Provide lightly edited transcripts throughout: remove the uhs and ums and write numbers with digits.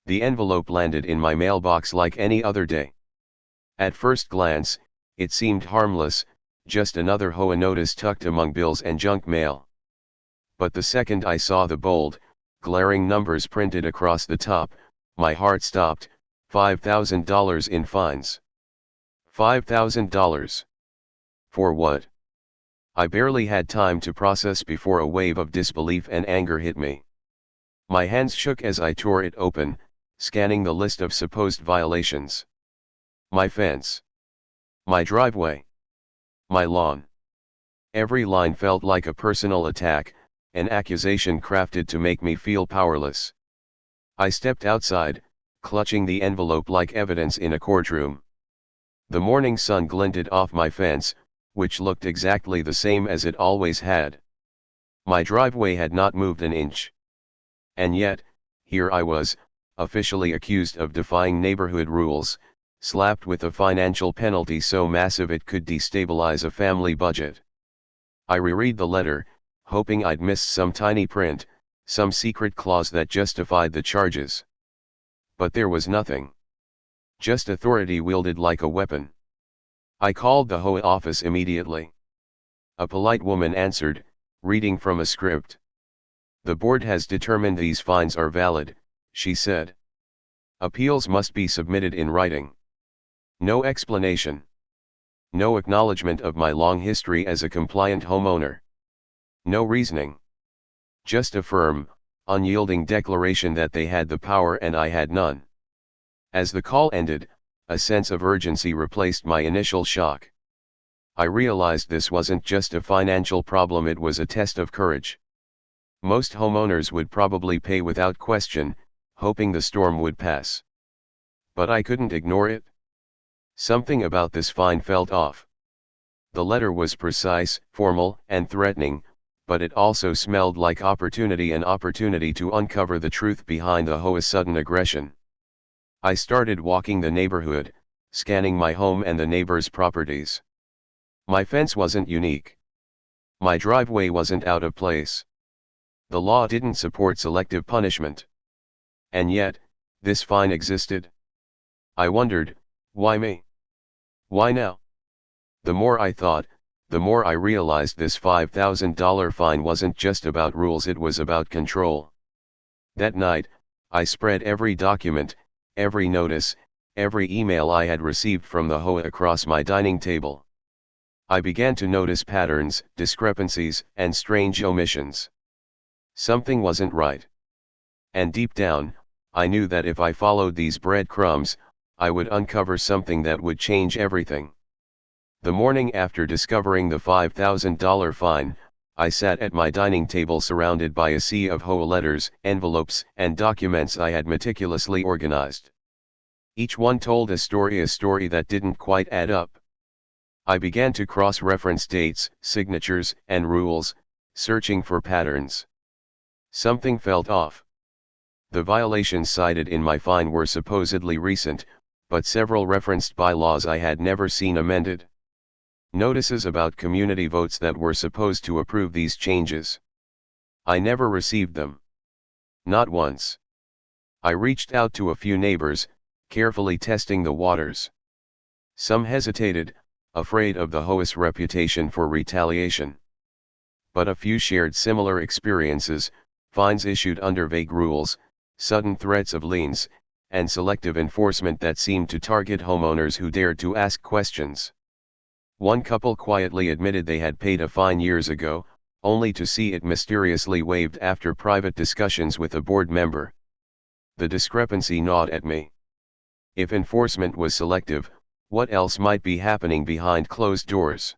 The envelope landed in my mailbox like any other day. At first glance, it seemed harmless, just another HOA notice tucked among bills and junk mail. But the second I saw the bold, glaring numbers printed across the top, my heart stopped. $5,000 in fines. $5,000. For what? I barely had time to process before a wave of disbelief and anger hit me. My hands shook as I tore it open, scanning the list of supposed violations. My fence. My driveway. My lawn. Every line felt like a personal attack, an accusation crafted to make me feel powerless. I stepped outside, clutching the envelope like evidence in a courtroom. The morning sun glinted off my fence, which looked exactly the same as it always had. My driveway had not moved an inch. And yet, here I was, officially accused of defying neighborhood rules, slapped with a financial penalty so massive it could destabilize a family budget. I reread the letter, hoping I'd missed some tiny print, some secret clause that justified the charges. But there was nothing. Just authority wielded like a weapon. I called the HOA office immediately. A polite woman answered, reading from a script. "The board has determined these fines are valid," she said. "Appeals must be submitted in writing." No explanation. No acknowledgement of my long history as a compliant homeowner. No reasoning. Just a firm, unyielding declaration that they had the power and I had none. As the call ended, a sense of urgency replaced my initial shock. I realized this wasn't just a financial problem, it was a test of courage. Most homeowners would probably pay without question, hoping the storm would pass. But I couldn't ignore it. Something about this fine felt off. The letter was precise, formal, and threatening, but it also smelled like opportunity, an opportunity to uncover the truth behind the HOA's sudden aggression. I started walking the neighborhood, scanning my home and the neighbors' properties. My fence wasn't unique. My driveway wasn't out of place. The law didn't support selective punishment. And yet, this fine existed. I wondered, why me? Why now? The more I thought, the more I realized this $5,000 fine wasn't just about rules, it was about control. That night, I spread every document, every notice, every email I had received from the HOA across my dining table. I began to notice patterns, discrepancies, and strange omissions. Something wasn't right. And deep down, I knew that if I followed these breadcrumbs, I would uncover something that would change everything. The morning after discovering the $5,000 fine, I sat at my dining table surrounded by a sea of HOA letters, envelopes, and documents I had meticulously organized. Each one told a story that didn't quite add up. I began to cross-reference dates, signatures, and rules, searching for patterns. Something felt off. The violations cited in my fine were supposedly recent, but several referenced bylaws I had never seen amended. Notices about community votes that were supposed to approve these changes. I never received them. Not once. I reached out to a few neighbors, carefully testing the waters. Some hesitated, afraid of the HOA's reputation for retaliation. But a few shared similar experiences, fines issued under vague rules, sudden threats of liens, and selective enforcement that seemed to target homeowners who dared to ask questions. One couple quietly admitted they had paid a fine years ago, only to see it mysteriously waived after private discussions with a board member. The discrepancy gnawed at me. If enforcement was selective, what else might be happening behind closed doors?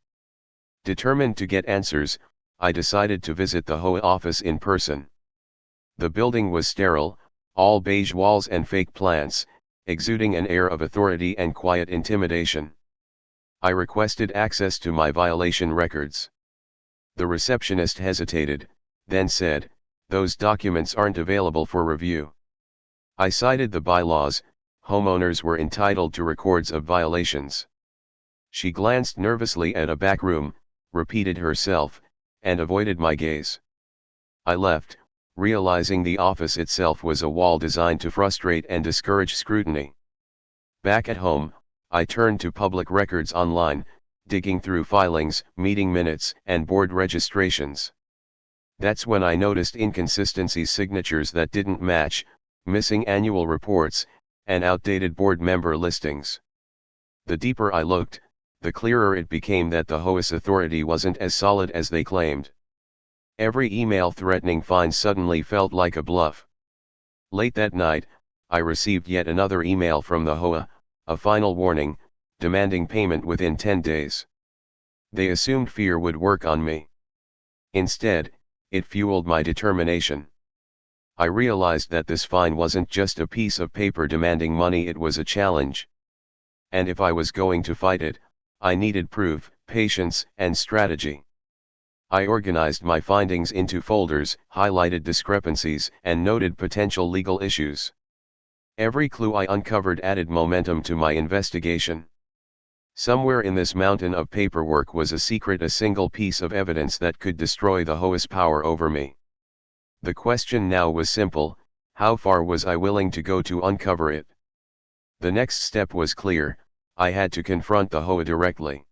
Determined to get answers, I decided to visit the HOA office in person. The building was sterile, all beige walls and fake plants, exuding an air of authority and quiet intimidation. I requested access to my violation records. The receptionist hesitated, then said, "Those documents aren't available for review." I cited the bylaws. Homeowners were entitled to records of violations. She glanced nervously at a back room, repeated herself, and avoided my gaze. I left, realizing the office itself was a wall designed to frustrate and discourage scrutiny. Back at home, I turned to public records online, digging through filings, meeting minutes, and board registrations. That's when I noticed inconsistencies, signatures that didn't match, missing annual reports, and outdated board member listings. The deeper I looked, the clearer it became that the HOA's authority wasn't as solid as they claimed. Every email threatening fines suddenly felt like a bluff. Late that night, I received yet another email from the HOA, a final warning, demanding payment within 10 days. They assumed fear would work on me. Instead, it fueled my determination. I realized that this fine wasn't just a piece of paper demanding money, it was a challenge. And if I was going to fight it, I needed proof, patience, and strategy. I organized my findings into folders, highlighted discrepancies, and noted potential legal issues. Every clue I uncovered added momentum to my investigation. Somewhere in this mountain of paperwork was a secret, a single piece of evidence that could destroy the HOA's power over me. The question now was simple: how far was I willing to go to uncover it? The next step was clear: I had to confront the HOA directly.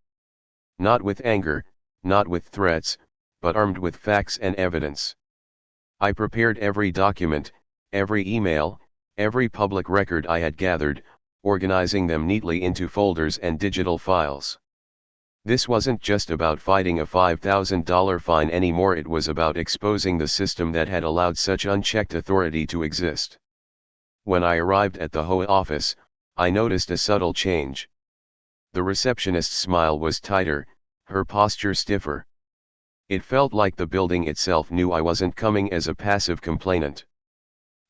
Not with anger, not with threats, but armed with facts and evidence. I prepared every document, every email, every public record I had gathered, organizing them neatly into folders and digital files. This wasn't just about fighting a $5,000 fine anymore, it was about exposing the system that had allowed such unchecked authority to exist. When I arrived at the HOA office, I noticed a subtle change. The receptionist's smile was tighter, her posture stiffer. It felt like the building itself knew I wasn't coming as a passive complainant.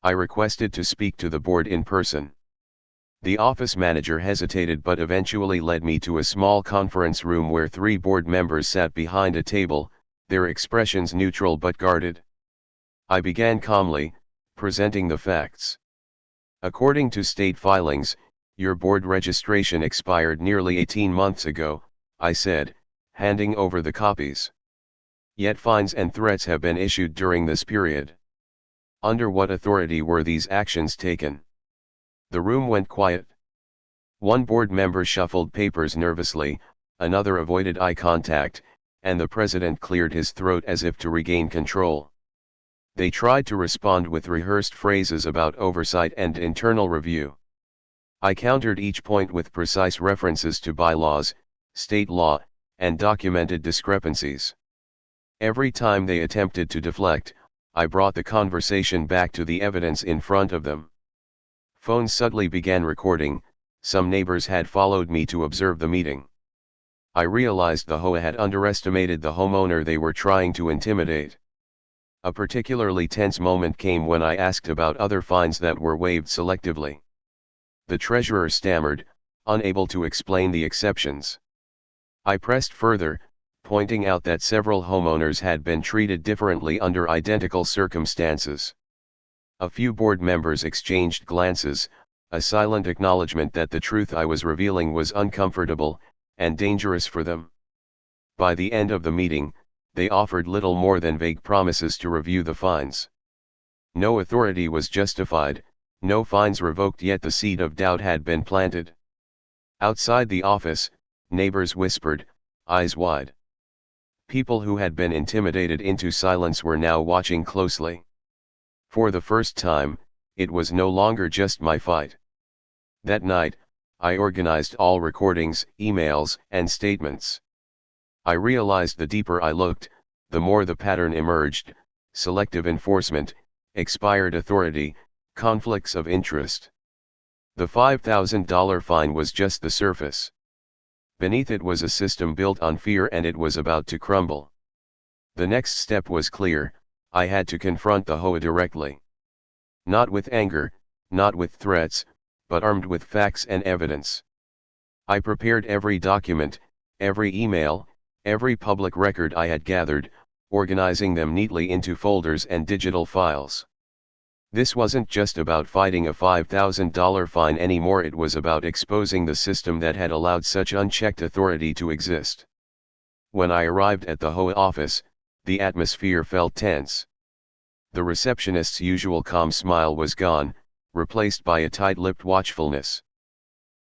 I requested to speak to the board in person. The office manager hesitated but eventually led me to a small conference room where 3 board members sat behind a table, their expressions neutral but guarded. I began calmly, presenting the facts. According to state filings, your board registration expired nearly 18 months ago, I said, handing over the copies. Yet fines and threats have been issued during this period. Under what authority were these actions taken? The room went quiet. One board member shuffled papers nervously, another avoided eye contact, and the president cleared his throat as if to regain control. They tried to respond with rehearsed phrases about oversight and internal review. I countered each point with precise references to bylaws, state law, and documented discrepancies. Every time they attempted to deflect, I brought the conversation back to the evidence in front of them. Phones suddenly began recording. Some neighbors had followed me to observe the meeting. I realized the HOA had underestimated the homeowner they were trying to intimidate. A particularly tense moment came when I asked about other fines that were waived selectively. The treasurer stammered, unable to explain the exceptions. I pressed further, pointing out that several homeowners had been treated differently under identical circumstances. A few board members exchanged glances, a silent acknowledgement that the truth I was revealing was uncomfortable and dangerous for them. By the end of the meeting, they offered little more than vague promises to review the fines. No authority was justified, no fines revoked, yet the seed of doubt had been planted. Outside the office, neighbors whispered, eyes wide. People who had been intimidated into silence were now watching closely. For the first time, it was no longer just my fight. That night, I organized all recordings, emails, and statements. I realized the deeper I looked, the more the pattern emerged: selective enforcement, expired authority, conflicts of interest. The $5,000 fine was just the surface. Beneath it was a system built on fear, and it was about to crumble. The next step was clear: I had to confront the HOA directly. Not with anger, not with threats, but armed with facts and evidence. I prepared every document, every email, every public record I had gathered, organizing them neatly into folders and digital files. This wasn't just about fighting a $5,000 fine anymore, it was about exposing the system that had allowed such unchecked authority to exist. When I arrived at the HOA office, the atmosphere felt tense. The receptionist's usual calm smile was gone, replaced by a tight-lipped watchfulness.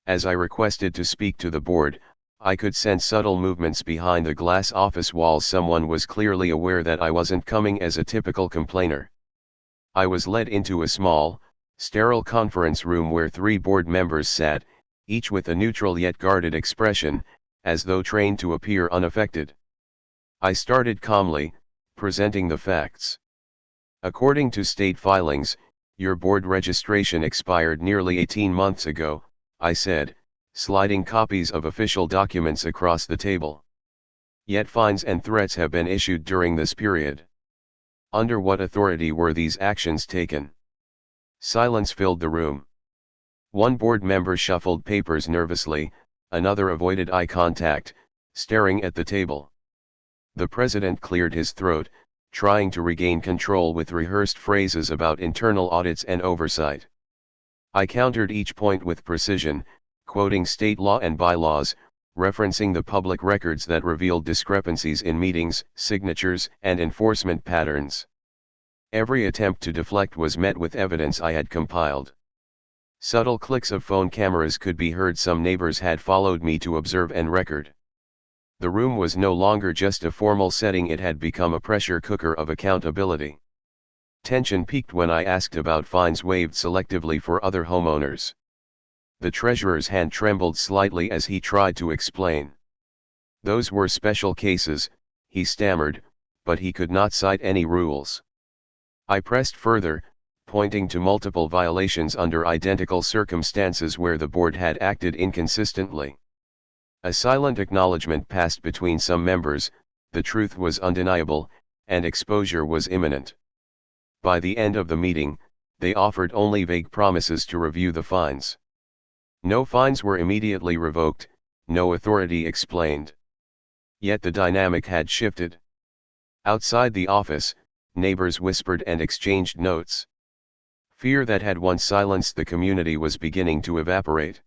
As I requested to speak to the board, I could sense subtle movements behind the glass office walls. Someone was clearly aware that I wasn't coming as a typical complainer. I was led into a small, sterile conference room where 3 board members sat, each with a neutral yet guarded expression, as though trained to appear unaffected. I started calmly, presenting the facts. According to state filings, your board registration expired nearly 18 months ago, I said, sliding copies of official documents across the table. Yet fines and threats have been issued during this period. Under what authority were these actions taken? Silence filled the room. One board member shuffled papers nervously, another avoided eye contact, staring at the table. The president cleared his throat, trying to regain control with rehearsed phrases about internal audits and oversight. I countered each point with precision, quoting state law and bylaws, referencing the public records that revealed discrepancies in meetings, signatures, and enforcement patterns. Every attempt to deflect was met with evidence I had compiled. Subtle clicks of phone cameras could be heard. Some neighbors had followed me to observe and record. The room was no longer just a formal setting, it had become a pressure cooker of accountability. Tension peaked when I asked about fines waived selectively for other homeowners. The treasurer's hand trembled slightly as he tried to explain. Those were special cases, he stammered, but he could not cite any rules. I pressed further, pointing to multiple violations under identical circumstances where the board had acted inconsistently. A silent acknowledgement passed between some members, the truth was undeniable, and exposure was imminent. By the end of the meeting, they offered only vague promises to review the fines. No fines were immediately revoked, no authority explained. Yet the dynamic had shifted. Outside the office, neighbors whispered and exchanged notes. Fear that had once silenced the community was beginning to evaporate.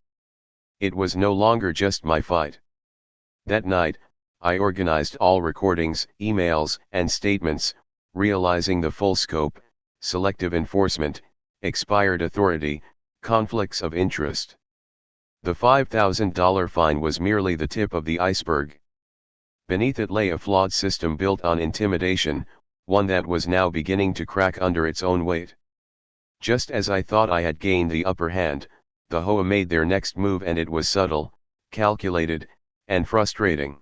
It was no longer just my fight. That night, I organized all recordings, emails, and statements, realizing the full scope: selective enforcement, expired authority, conflicts of interest. The $5,000 fine was merely the tip of the iceberg. Beneath it lay a flawed system built on intimidation, one that was now beginning to crack under its own weight. Just as I thought I had gained the upper hand, the HOA made their next move, and it was subtle, calculated, and frustrating.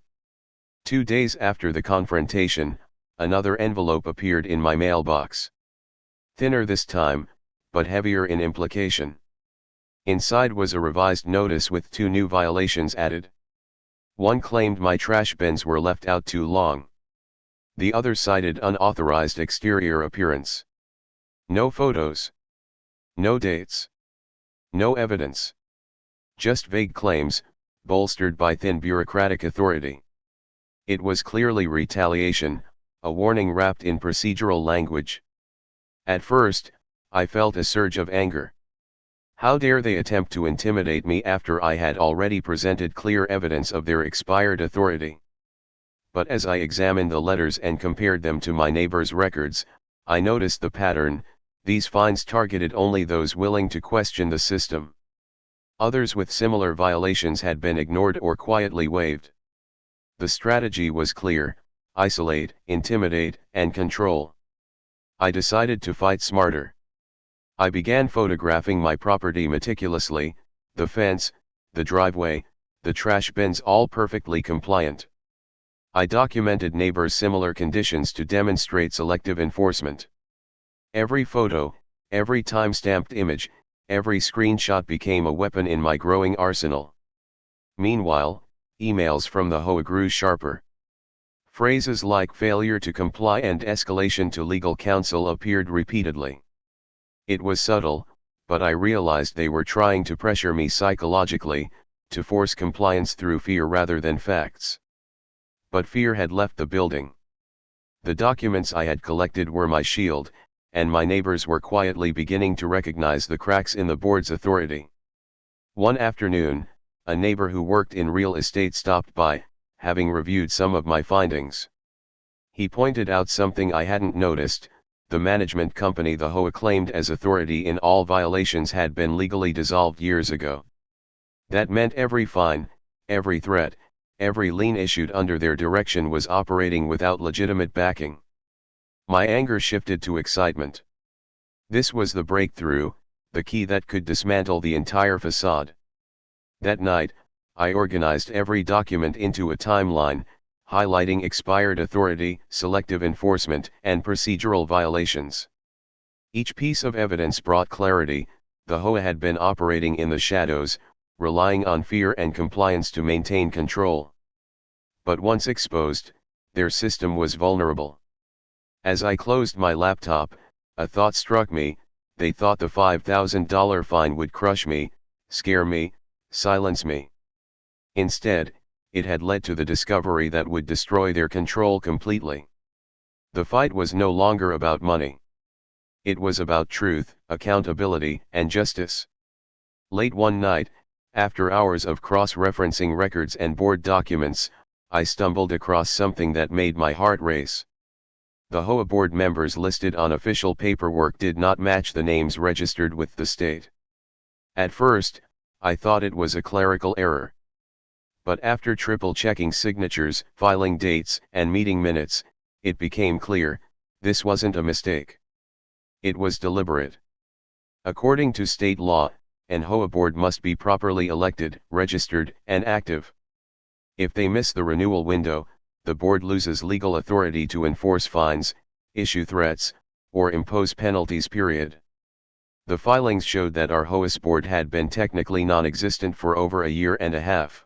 2 days after the confrontation, another envelope appeared in my mailbox. Thinner this time, but heavier in implication. Inside was a revised notice with 2 new violations added. One claimed my trash bins were left out too long. The other cited unauthorized exterior appearance. No photos. No dates. No evidence. Just vague claims, bolstered by thin bureaucratic authority. It was clearly retaliation, a warning wrapped in procedural language. At first, I felt a surge of anger. How dare they attempt to intimidate me after I had already presented clear evidence of their expired authority? But as I examined the letters and compared them to my neighbors' records, I noticed the pattern: these fines targeted only those willing to question the system. Others with similar violations had been ignored or quietly waived. The strategy was clear: isolate, intimidate, and control. I decided to fight smarter. I began photographing my property meticulously: the fence, the driveway, the trash bins, all perfectly compliant. I documented neighbors' similar conditions to demonstrate selective enforcement. Every photo, every time-stamped image, every screenshot became a weapon in my growing arsenal. Meanwhile, emails from the HOA grew sharper. Phrases like failure to comply and escalation to legal counsel appeared repeatedly. It was subtle, but I realized they were trying to pressure me psychologically, to force compliance through fear rather than facts. But fear had left the building. The documents I had collected were my shield, and my neighbors were quietly beginning to recognize the cracks in the board's authority. One afternoon, a neighbor who worked in real estate stopped by, having reviewed some of my findings. He pointed out something I hadn't noticed: the management company the HOA claimed as authority in all violations had been legally dissolved years ago. That meant every fine, every threat, every lien issued under their direction was operating without legitimate backing. My anger shifted to excitement. This was the breakthrough, the key that could dismantle the entire facade. That night, I organized every document into a timeline, highlighting expired authority, selective enforcement, and procedural violations. Each piece of evidence brought clarity. The HOA had been operating in the shadows, relying on fear and compliance to maintain control. But once exposed, their system was vulnerable. As I closed my laptop, a thought struck me. They thought the $5,000 fine would crush me, scare me, silence me. Instead, it had led to the discovery that would destroy their control completely. The fight was no longer about money. It was about truth, accountability, and justice. Late one night, after hours of cross-referencing records and board documents, I stumbled across something that made my heart race. The HOA board members listed on official paperwork did not match the names registered with the state. At first, I thought it was a clerical error. But after triple-checking signatures, filing dates, and meeting minutes, it became clear, this wasn't a mistake. It was deliberate. According to state law, an HOA board must be properly elected, registered, and active. If they miss the renewal window, the board loses legal authority to enforce fines, issue threats, or impose penalties. The filings showed that our HOA's board had been technically non-existent for over a year and a half.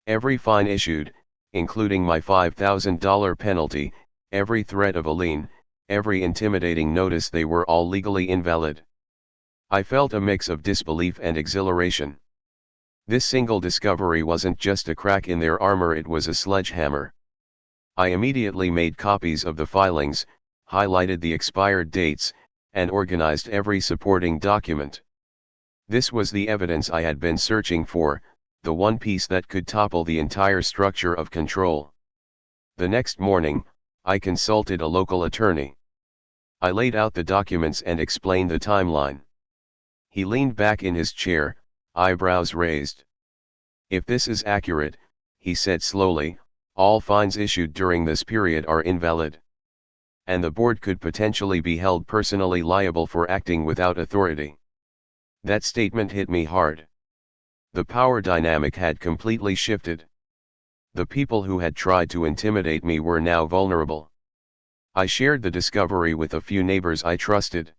Every fine issued, including my $5,000 penalty, every threat of a lien, every intimidating notice, they were all legally invalid. I felt a mix of disbelief and exhilaration. This single discovery wasn't just a crack in their armor, it was a sledgehammer. I immediately made copies of the filings, highlighted the expired dates, and organized every supporting document. This was the evidence I had been searching for, the one piece that could topple the entire structure of control. The next morning, I consulted a local attorney. I laid out the documents and explained the timeline. He leaned back in his chair, eyebrows raised. "If this is accurate," he said slowly, "all fines issued during this period are invalid. And the board could potentially be held personally liable for acting without authority." That statement hit me hard. The power dynamic had completely shifted. The people who had tried to intimidate me were now vulnerable. I shared the discovery with a few neighbors I trusted.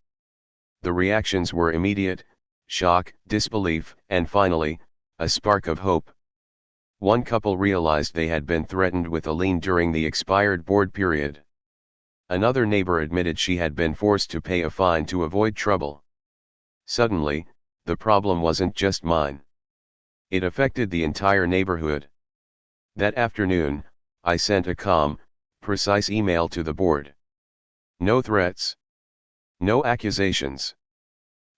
The reactions were immediate: shock, disbelief, and finally, a spark of hope. One couple realized they had been threatened with a lien during the expired board period. Another neighbor admitted she had been forced to pay a fine to avoid trouble. Suddenly, the problem wasn't just mine. It affected the entire neighborhood. That afternoon, I sent a calm, precise email to the board. No threats. No accusations.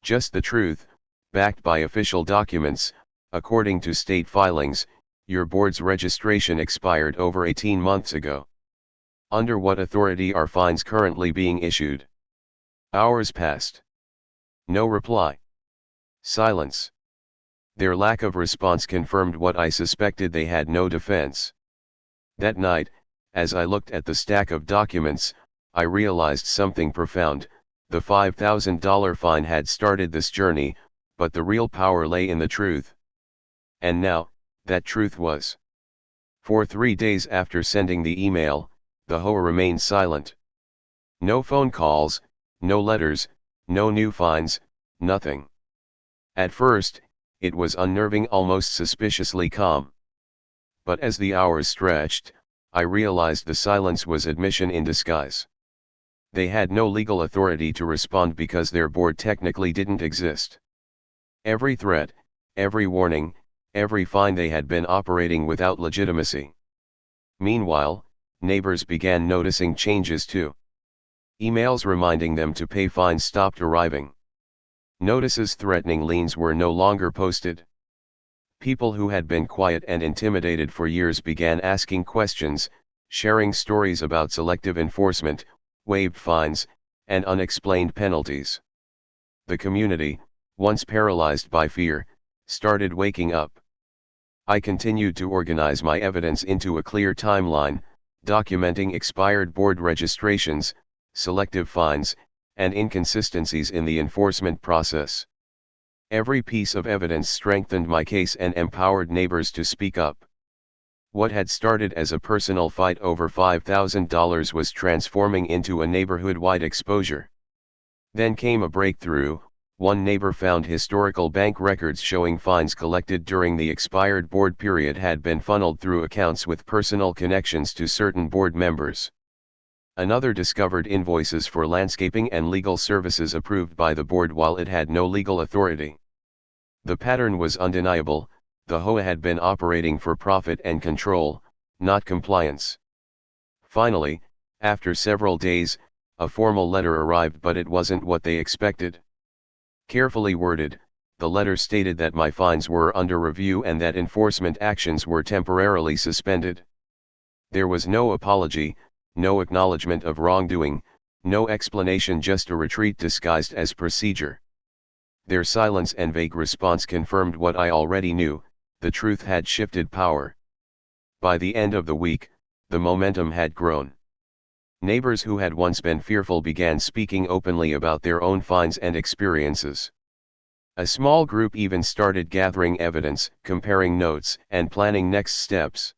Just the truth, backed by official documents. According to state filings, your board's registration expired over 18 months ago. Under what authority are fines currently being issued? Hours passed. No reply. Silence. Their lack of response confirmed what I suspected: they had no defense. That night, as I looked at the stack of documents, I realized something profound. The $5,000 fine had started this journey, but the real power lay in the truth. And now, that truth was. For 3 days after sending the email, the HOA remained silent. No phone calls, no letters, no new fines, nothing. At first, it was unnerving, almost suspiciously calm. But as the hours stretched, I realized the silence was admission in disguise. They had no legal authority to respond because their board technically didn't exist. Every threat, every warning, every fine, they had been operating without legitimacy. Meanwhile, neighbors began noticing changes too. Emails reminding them to pay fines stopped arriving. Notices threatening liens were no longer posted. People who had been quiet and intimidated for years began asking questions, sharing stories about selective enforcement, waived fines, and unexplained penalties. The community, once paralyzed by fear, started waking up. I continued to organize my evidence into a clear timeline, documenting expired board registrations, selective fines, and inconsistencies in the enforcement process. Every piece of evidence strengthened my case and empowered neighbors to speak up. What had started as a personal fight over $5,000 was transforming into a neighborhood-wide exposure. Then came a breakthrough. One neighbor found historical bank records showing fines collected during the expired board period had been funneled through accounts with personal connections to certain board members. Another discovered invoices for landscaping and legal services approved by the board while it had no legal authority. The pattern was undeniable. The HOA had been operating for profit and control, not compliance. Finally, after several days, a formal letter arrived, but it wasn't what they expected. Carefully worded, the letter stated that my fines were under review and that enforcement actions were temporarily suspended. There was no apology, no acknowledgement of wrongdoing, no explanation, just a retreat disguised as procedure. Their silence and vague response confirmed what I already knew: the truth had shifted power. By the end of the week, the momentum had grown. Neighbors who had once been fearful began speaking openly about their own fines and experiences. A small group even started gathering evidence, comparing notes, and planning next steps.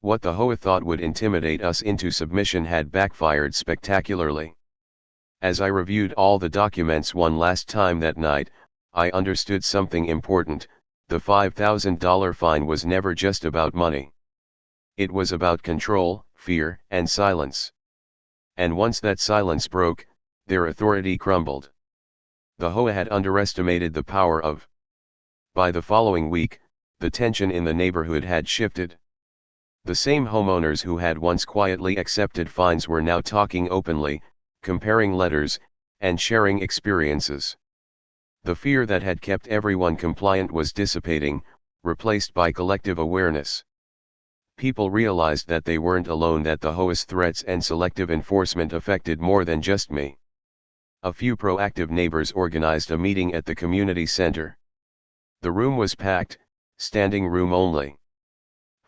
What the HOA thought would intimidate us into submission had backfired spectacularly. As I reviewed all the documents one last time that night, I understood something important: the $5,000 fine was never just about money. It was about control, fear, and silence. And once that silence broke, their authority crumbled. The HOA had underestimated the power of. By the following week, the tension in the neighborhood had shifted. The same homeowners who had once quietly accepted fines were now talking openly, comparing letters, and sharing experiences. The fear that had kept everyone compliant was dissipating, replaced by collective awareness. People realized that they weren't alone, that the HOA's threats and selective enforcement affected more than just me. A few proactive neighbors organized a meeting at the community center. The room was packed, standing room only.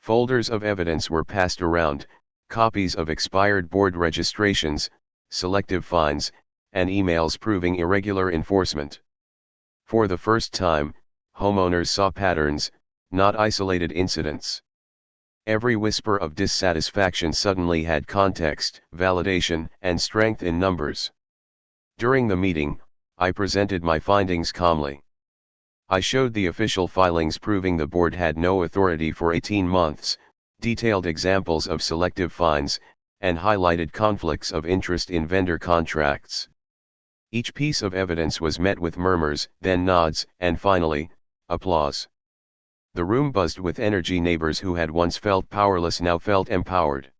Folders of evidence were passed around, copies of expired board registrations, selective fines, and emails proving irregular enforcement. For the first time, homeowners saw patterns, not isolated incidents. Every whisper of dissatisfaction suddenly had context, validation, and strength in numbers. During the meeting, I presented my findings calmly. I showed the official filings proving the board had no authority for 18 months, detailed examples of selective fines, and highlighted conflicts of interest in vendor contracts. Each piece of evidence was met with murmurs, then nods, and finally, applause. The room buzzed with energy. Neighbors who had once felt powerless now felt empowered.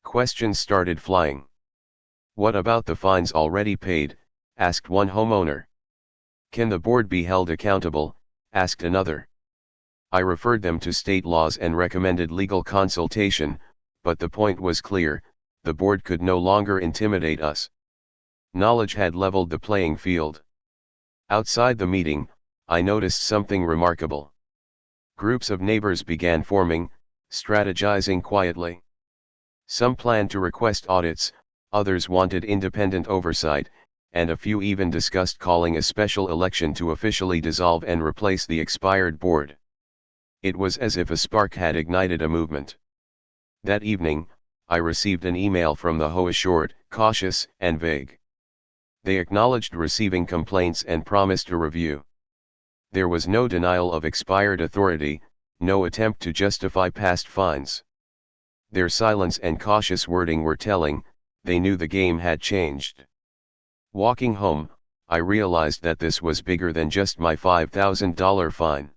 Questions started flying. "What about the fines already paid?" asked one homeowner. "Can the board be held accountable?" asked another. I referred them to state laws and recommended legal consultation, but the point was clear: the board could no longer intimidate us. Knowledge had leveled the playing field. Outside the meeting, I noticed something remarkable. Groups of neighbors began forming, strategizing quietly. Some planned to request audits, others wanted independent oversight, and a few even discussed calling a special election to officially dissolve and replace the expired board. It was as if a spark had ignited a movement. That evening, I received an email from the HOA, short, cautious, and vague. They acknowledged receiving complaints and promised a review. There was no denial of expired authority, no attempt to justify past fines. Their silence and cautious wording were telling: they knew the game had changed. Walking home, I realized that this was bigger than just my $5,000 fine.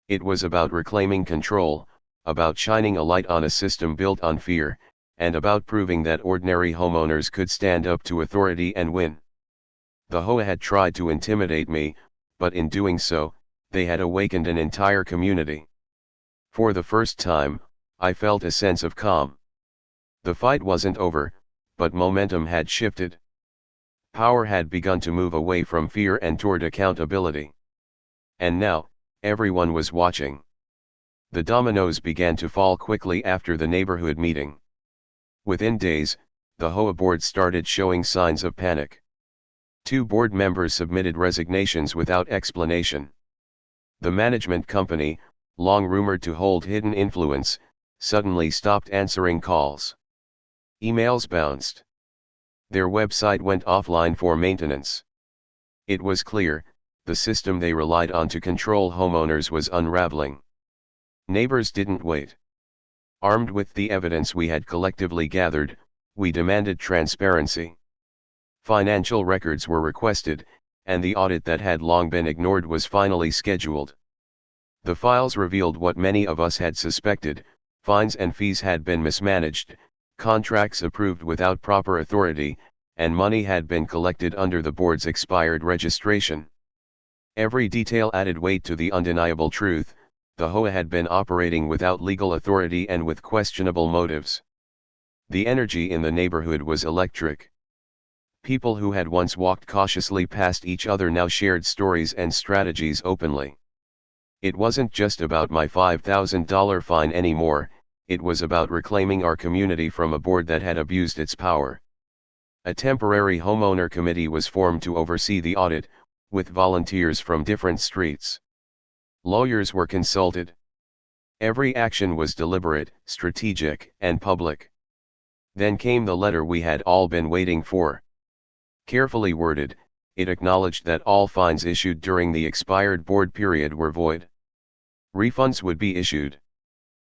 It was about reclaiming control, about shining a light on a system built on fear, and about proving that ordinary homeowners could stand up to authority and win. The HOA had tried to intimidate me, but in doing so, they had awakened an entire community. For the first time, I felt a sense of calm. The fight wasn't over, but momentum had shifted. Power had begun to move away from fear and toward accountability. And now, everyone was watching. The dominoes began to fall quickly after the neighborhood meeting. Within days, the HOA board started showing signs of panic. 2 board members submitted resignations without explanation. The management company, long rumored to hold hidden influence, suddenly stopped answering calls. Emails bounced. Their website went offline for maintenance. It was clear, the system they relied on to control homeowners was unraveling. Neighbors didn't wait. Armed with the evidence we had collectively gathered, we demanded transparency. Financial records were requested, and the audit that had long been ignored was finally scheduled. The files revealed what many of us had suspected: fines and fees had been mismanaged, contracts approved without proper authority, and money had been collected under the board's expired registration. Every detail added weight to the undeniable truth: the HOA had been operating without legal authority and with questionable motives. The energy in the neighborhood was electric. People who had once walked cautiously past each other now shared stories and strategies openly. It wasn't just about my $5,000 fine anymore, it was about reclaiming our community from a board that had abused its power. A temporary homeowner committee was formed to oversee the audit, with volunteers from different streets. Lawyers were consulted. Every action was deliberate, strategic, and public. Then came the letter we had all been waiting for. Carefully worded, it acknowledged that all fines issued during the expired board period were void. Refunds would be issued.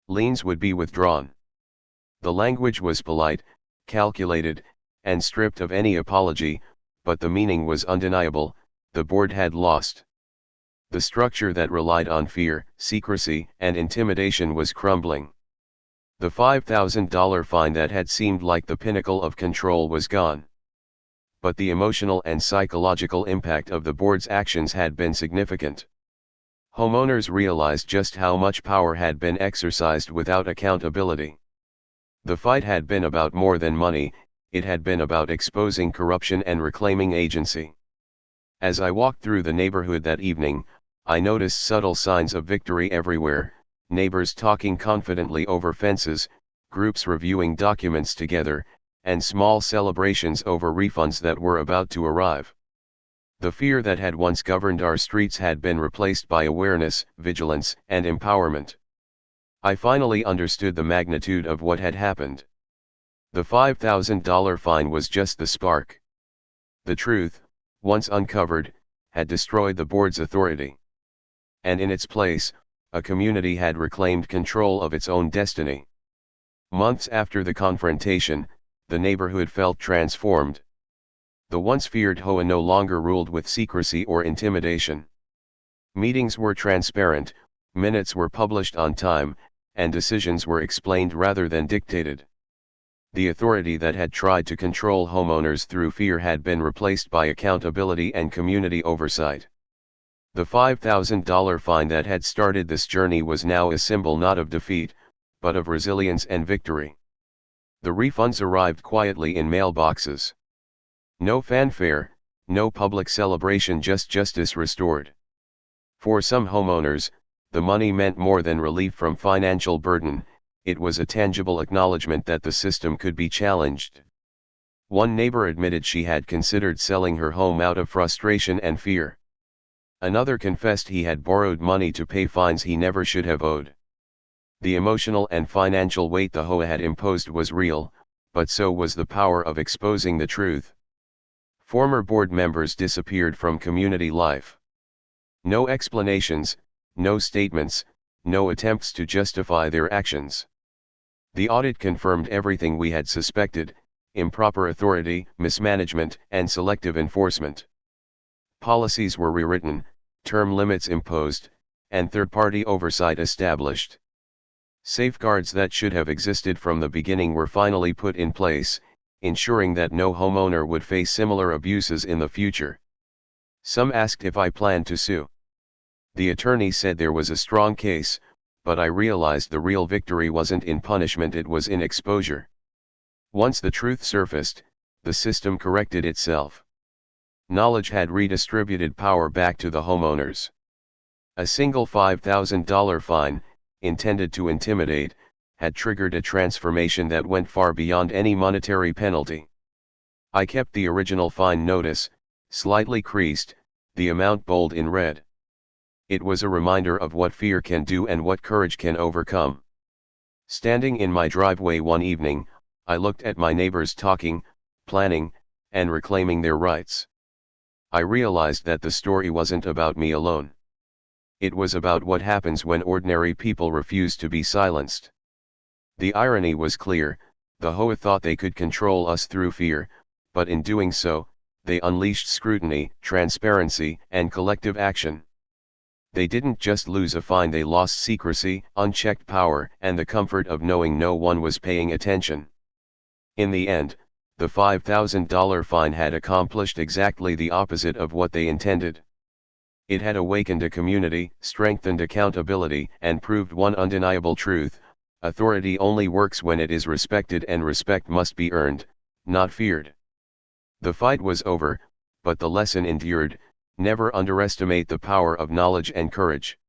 Liens would be withdrawn. The language was polite, calculated, and stripped of any apology, but the meaning was undeniable: the board had lost. The structure that relied on fear, secrecy, and intimidation was crumbling. The $5,000 fine that had seemed like the pinnacle of control was gone. But the emotional and psychological impact of the board's actions had been significant. Homeowners realized just how much power had been exercised without accountability. The fight had been about more than money, it had been about exposing corruption and reclaiming agency. As I walked through the neighborhood that evening, I noticed subtle signs of victory everywhere: neighbors talking confidently over fences, groups reviewing documents together, and small celebrations over refunds that were about to arrive. The fear that had once governed our streets had been replaced by awareness, vigilance, and empowerment. I finally understood the magnitude of what had happened. The $5,000 fine was just the spark. The truth, once uncovered, had destroyed the board's authority. And in its place, a community had reclaimed control of its own destiny. Months after the confrontation, the neighborhood felt transformed. The once feared HOA no longer ruled with secrecy or intimidation. Meetings were transparent, minutes were published on time, and decisions were explained rather than dictated. The authority that had tried to control homeowners through fear had been replaced by accountability and community oversight. The $5,000 fine that had started this journey was now a symbol not of defeat, but of resilience and victory. The refunds arrived quietly in mailboxes. No fanfare, no public celebration, just justice restored. For some homeowners, the money meant more than relief from financial burden, it was a tangible acknowledgement that the system could be challenged. One neighbor admitted she had considered selling her home out of frustration and fear. Another confessed he had borrowed money to pay fines he never should have owed. The emotional and financial weight the HOA had imposed was real, but so was the power of exposing the truth. Former board members disappeared from community life. No explanations, no statements, no attempts to justify their actions. The audit confirmed everything we had suspected: improper authority, mismanagement, and selective enforcement. Policies were rewritten, term limits imposed, and third-party oversight established. Safeguards that should have existed from the beginning were finally put in place, ensuring that no homeowner would face similar abuses in the future. Some asked if I planned to sue. The attorney said there was a strong case, but I realized the real victory wasn't in punishment, it was in exposure. Once the truth surfaced, the system corrected itself. Knowledge had redistributed power back to the homeowners. A single $5,000 fine, intended to intimidate, had triggered a transformation that went far beyond any monetary penalty. I kept the original fine notice, slightly creased, the amount bold in red. It was a reminder of what fear can do and what courage can overcome. Standing in my driveway one evening, I looked at my neighbors talking, planning, and reclaiming their rights. I realized that the story wasn't about me alone. It was about what happens when ordinary people refuse to be silenced. The irony was clear: the HOA thought they could control us through fear, but in doing so, they unleashed scrutiny, transparency, and collective action. They didn't just lose a fine, they lost secrecy, unchecked power, and the comfort of knowing no one was paying attention. In the end, the $5,000 fine had accomplished exactly the opposite of what they intended. It had awakened a community, strengthened accountability, and proved one undeniable truth: authority only works when it is respected, and respect must be earned, not feared. The fight was over, but the lesson endured: never underestimate the power of knowledge and courage.